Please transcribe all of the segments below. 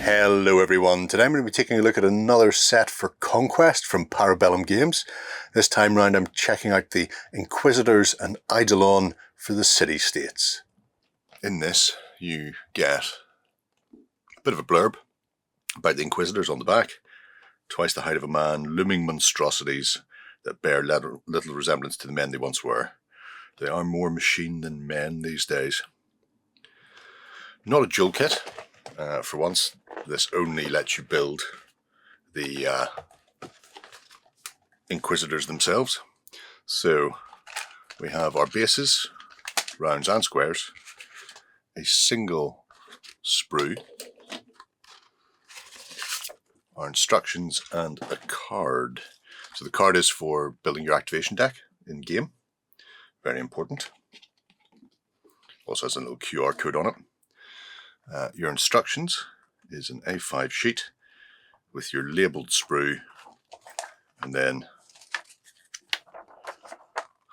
Hello everyone, today I'm going to be taking a look at another set for Conquest from Para Bellum Games. This time round I'm checking out the Inquisitors and Eidolon for the City States. In this you get a bit of a blurb about the Inquisitors on the back. Twice the height of a man, looming monstrosities that bear little resemblance to the men they once were. They are more machine than men these days. Not a dual kit, for once. This only lets you build the Inquisitors themselves. So we have our bases, rounds and squares, a single sprue, our instructions, and a card. So the card is for building your activation deck in game. Very important. Also has a little QR code on it. Your instructions is an A5 sheet with your labelled sprue and then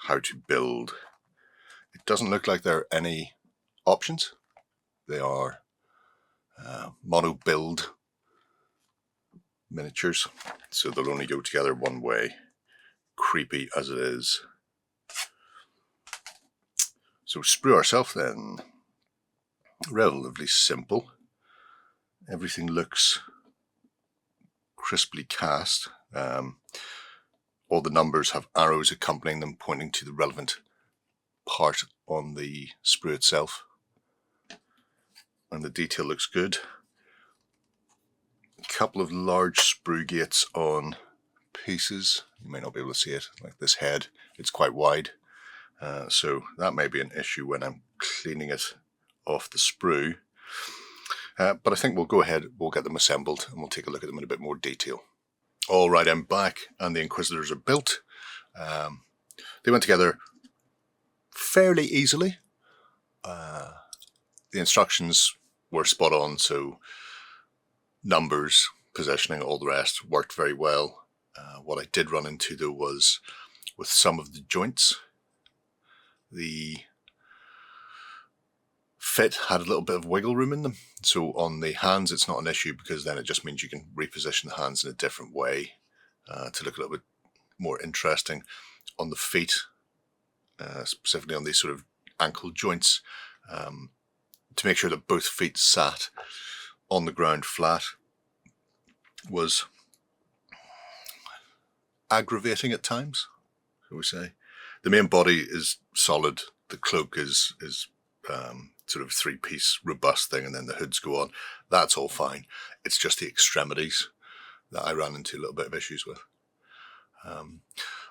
how to build. It doesn't look like there are any options. They are mono build miniatures, so they'll only go together one way, creepy as it is. So sprue ourselves then, relatively simple. Everything looks crisply cast. All the numbers have arrows accompanying them pointing to the relevant part on the sprue itself. And the detail looks good. A couple of large sprue gates on pieces. You may not be able to see it, like this head. It's quite wide. So that may be an issue when I'm cleaning it off the sprue. But I think we'll go ahead, we'll get them assembled and we'll take a look at them in a bit more detail. Alright, I'm back and the Inquisitors are built. They went together fairly easily. The instructions were spot on, so numbers, positioning, all the rest worked very well. What I did run into though was with some of the joints, the fit had a little bit of wiggle room in them. So on the hands it's not an issue because then it just means you can reposition the hands in a different way to look a little bit more interesting. On the feet, specifically on these sort of ankle joints, to make sure that both feet sat on the ground flat was aggravating at times, shall we say. The main body is solid, the cloak is sort of three-piece robust thing, and then the hoods go on. That's all fine. It's just the extremities that I ran into a little bit of issues with.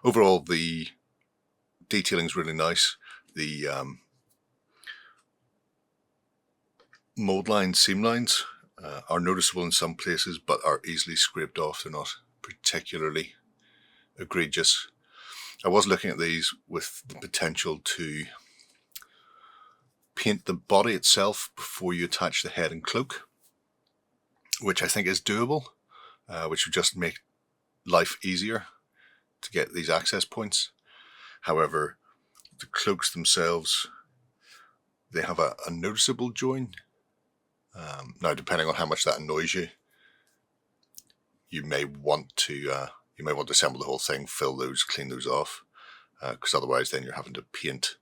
Overall, the detailing is really nice. The mold lines, seam lines are noticeable in some places, but are easily scraped off. They're not particularly egregious. I was looking at these with the potential to paint the body itself before you attach the head and cloak, which I think is doable, which would just make life easier to get these access points. However, the cloaks themselves, they have a noticeable join. Now, depending on how much that annoys you, you may want to assemble the whole thing, fill those, clean those off, because otherwise then you're having to paint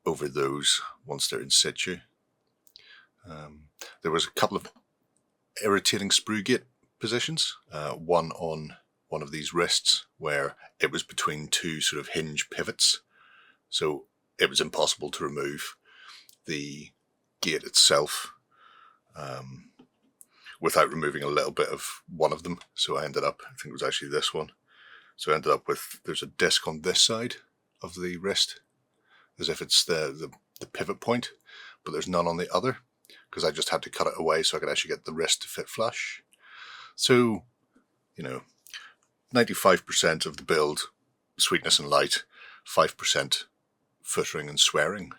over those once they're in situ. There was a couple of irritating sprue gate positions, one on one of these wrists where it was between two sort of hinge pivots, so it was impossible to remove the gate itself without removing a little bit of one of them. So I ended up, I think it was actually this one, so I ended up with, there's a disc on this side of the wrist as if it's the pivot point, but there's none on the other because I just had to cut it away so I could actually get the wrist to fit flush. So, 95% of the build, sweetness and light, 5% footering and swearing.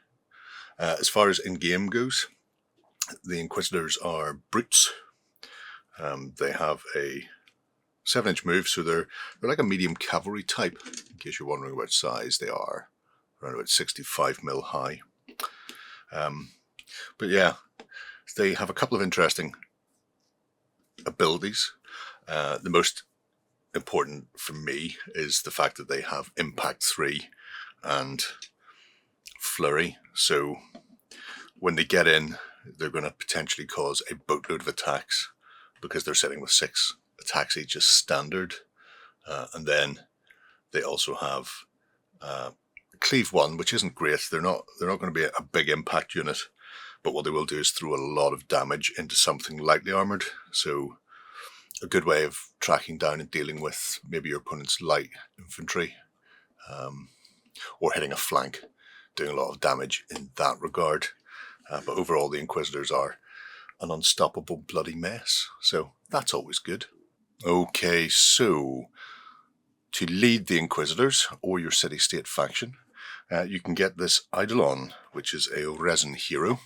As far as in-game goes, the Inquisitors are brutes. They have a 7-inch move, so they're like a medium cavalry type. In case you're wondering about size, they are around about 65mm high. But yeah, they have a couple of interesting abilities. The most important for me is the fact that they have Impact 3 and Flurry. So when they get in, they're going to potentially cause a boatload of attacks because they're sitting with 6 attacks each as standard. And then they also have Cleave 1, which isn't great. They're not going to be a big impact unit, but what they will do is throw a lot of damage into something lightly armored. So a good way of tracking down and dealing with maybe your opponent's light infantry, or hitting a flank, doing a lot of damage in that regard. But overall, the Inquisitors are an unstoppable bloody mess, so that's always good. Okay, so to lead the Inquisitors or your city-state faction, you can get this Eidolon, which is a resin hero.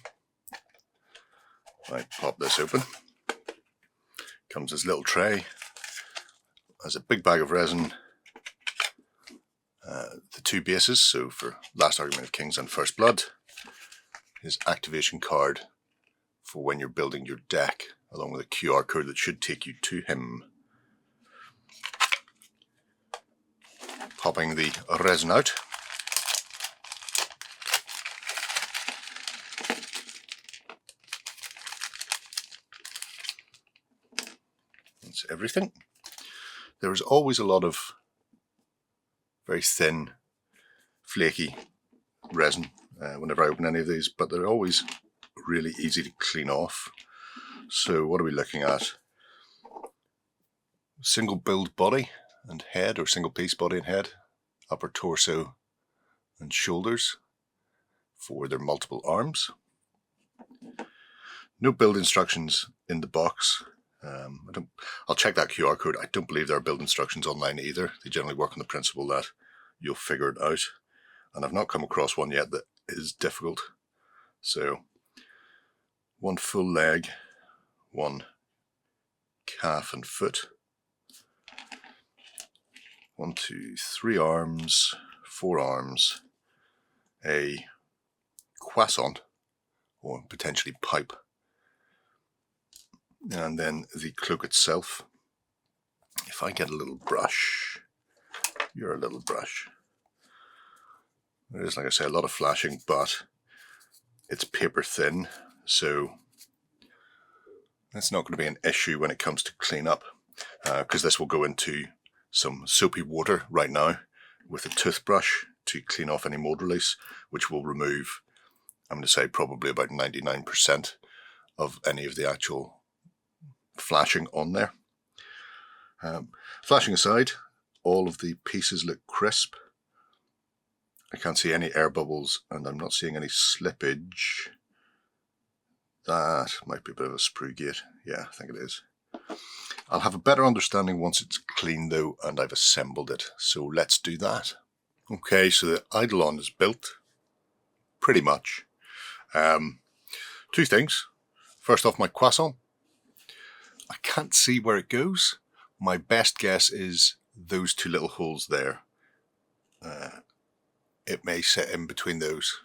I pop this open. Comes this little tray, has a big bag of resin, the 2 bases, so for Last Argument of Kings and First Blood, his activation card for when you're building your deck, along with a QR code that should take you to him. Popping the resin out. That's everything. There is always a lot of very thin, flaky resin whenever I open any of these, but they're always really easy to clean off. So what are we looking at? Single build body and head, or single piece body and head, upper torso and shoulders for their multiple arms. No build instructions in the box. I'll check that QR code. I don't believe there are build instructions online either. They generally work on the principle that you'll figure it out. And I've not come across one yet that is difficult. So 1 full leg, 1 calf and foot, 1, 2, 3 arms, 4 arms, a croissant or potentially pipe, and then the cloak itself. If I get a little brush, you're a little brush. There is, like I say, a lot of flashing, but it's paper thin, so that's not going to be an issue when it comes to clean up, because this will go into some soapy water right now with a toothbrush to clean off any mold release, which will remove, I'm going to say, probably about 99% of any of the actual flashing on there. Flashing aside, all of the pieces look crisp. I can't see any air bubbles, and I'm not seeing any slippage. That might be a bit of a sprue gate. Yeah, I think it is. I'll have a better understanding once it's clean though, and I've assembled it. So let's do that. Okay, so the Eidolon is built, pretty much. 2 things. First off, my croissant. I can't see where it goes. My best guess is those 2 little holes there. It may sit in between those.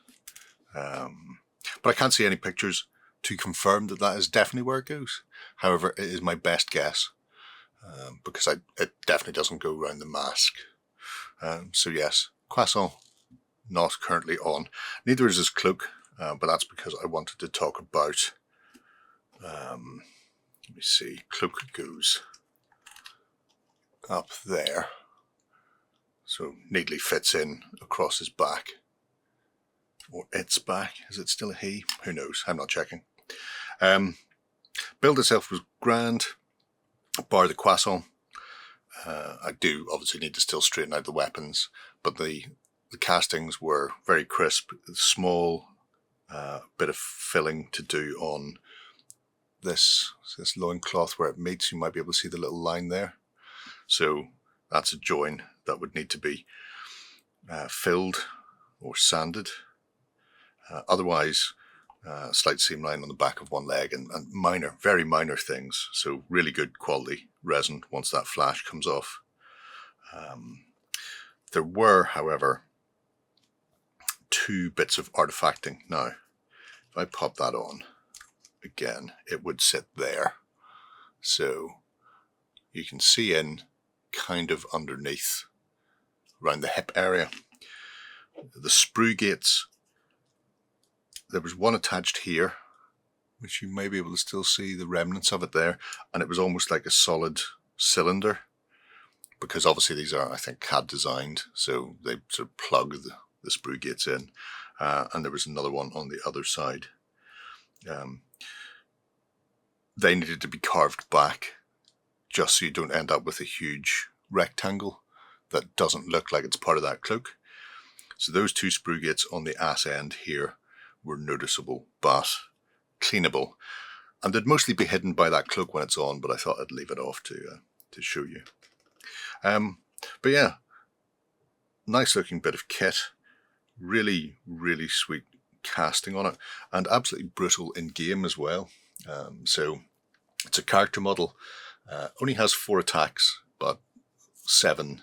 But I can't see any pictures to confirm that that is definitely where it goes. However, it is my best guess, because it definitely doesn't go around the mask. So yes, croissant not currently on. Neither is his cloak, but that's because I wanted to talk about, let me see, cloak goes up there. So neatly fits in across his back. Or its back. Is it still a he? Who knows? I'm not checking. Build itself was grand, bar the croissant. I do obviously need to still straighten out the weapons, but the castings were very crisp. Small bit of filling to do on this loincloth where it meets. You might be able to see the little line there. So that's a join that would need to be filled or sanded. Otherwise, slight seam line on the back of one leg and minor, very minor things. So really good quality resin once that flash comes off. There were, however, 2 bits of artifacting. Now, if I pop that on again, it would sit there. So you can see in kind of underneath, around the hip area. The sprue gates, there was one attached here, which you may be able to still see the remnants of it there, and it was almost like a solid cylinder, because obviously these are, I think, CAD designed, so they sort of plug the sprue gates in, and there was another one on the other side. They needed to be carved back just so you don't end up with a huge rectangle that doesn't look like it's part of that cloak. So those two sprue gates on the ass end here were noticeable but cleanable, and they'd mostly be hidden by that cloak when it's on, but I thought I'd leave it off to show you. But yeah, nice looking bit of kit, really sweet casting on it, and absolutely brutal in game as well. So it's a character model, only has 4 attacks but 7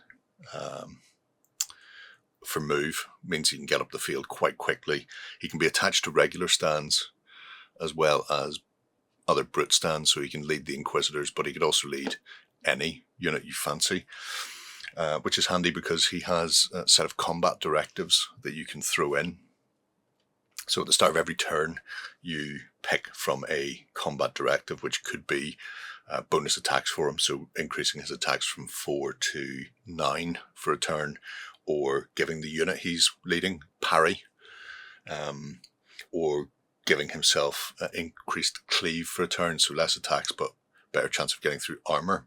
for move, means he can get up the field quite quickly. He can be attached to regular stands as well as other brute stands, so he can lead the Inquisitors, but he could also lead any unit you fancy, which is handy because he has a set of combat directives that you can throw in. So at the start of every turn, you pick from a combat directive, which could be bonus attacks for him, so increasing his attacks from 4 to 9 for a turn, or giving the unit he's leading parry, or giving himself increased cleave for a turn, so less attacks but better chance of getting through armor,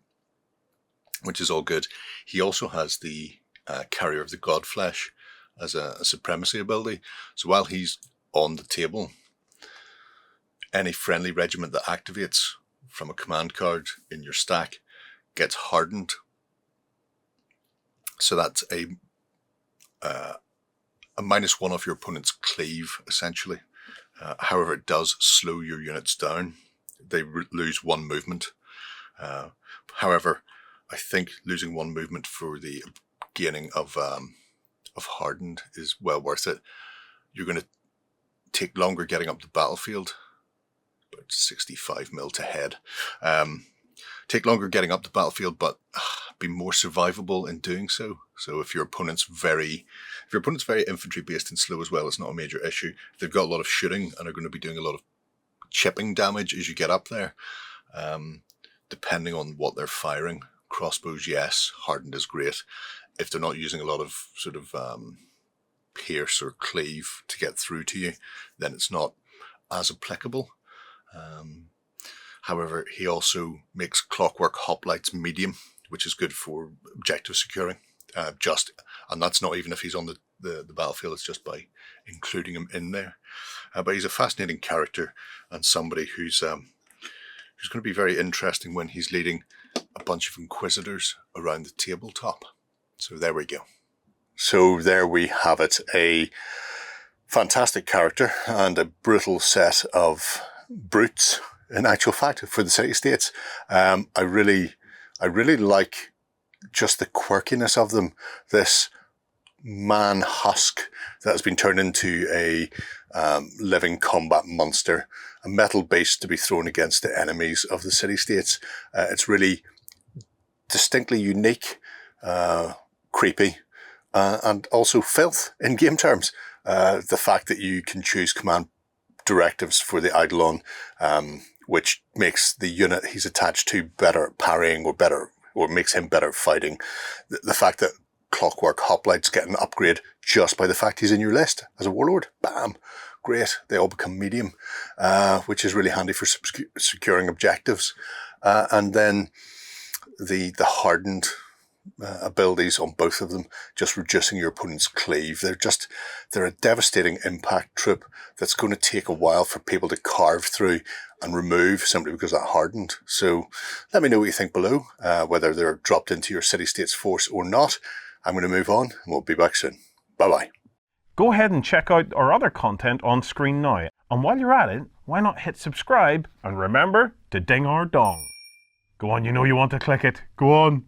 which is all good. He also has the Carrier of the Godflesh as a supremacy ability, so while he's on the table, any friendly regiment that activates from a command card in your stack gets hardened. So that's a -1 of your opponent's cleave, essentially. However, it does slow your units down. They lose 1 movement. However, I think losing 1 movement for the gaining of hardened is well worth it. You're going to take longer getting up the battlefield, about 65 mil to head. Take longer getting up the battlefield, but be more survivable in doing so. So if your opponent's very infantry based and slow as well, it's not a major issue. If they've got a lot of shooting and are going to be doing a lot of chipping damage as you get up there, depending on what they're firing. Crossbows, yes, hardened is great. If they're not using a lot of sort of pierce or cleave to get through to you, then it's not as applicable. However, he also makes clockwork hoplites medium, which is good for objective securing. And that's not even if he's on the battlefield, it's just by including him in there. But he's a fascinating character and somebody who's going to be very interesting when he's leading a bunch of Inquisitors around the tabletop. So there we go. So there we have it, a fantastic character and a brutal set of brutes, in actual fact, for the City States. I really like just the quirkiness of them. This man husk that has been turned into a living combat monster, a metal base to be thrown against the enemies of the City States. It's really distinctly unique, creepy, and also filth in game terms. The fact that you can choose command directives for the Eidolon, which makes the unit he's attached to better at parrying or makes him better at fighting. The fact that Clockwork Hoplites get an upgrade just by the fact he's in your list as a warlord. Bam! Great. They all become medium, which is really handy for securing objectives. And then the hardened abilities on both of them, just reducing your opponent's cleave. They're a devastating impact troop that's going to take a while for people to carve through and remove simply because that hardened. So let me know what you think below, whether they're dropped into your City States force or not. I'm going to move on and we'll be back soon. Bye-bye. Go ahead and check out our other content on screen now. And while you're at it, why not hit subscribe and remember to ding our dong. Go on, you know you want to click it. Go on.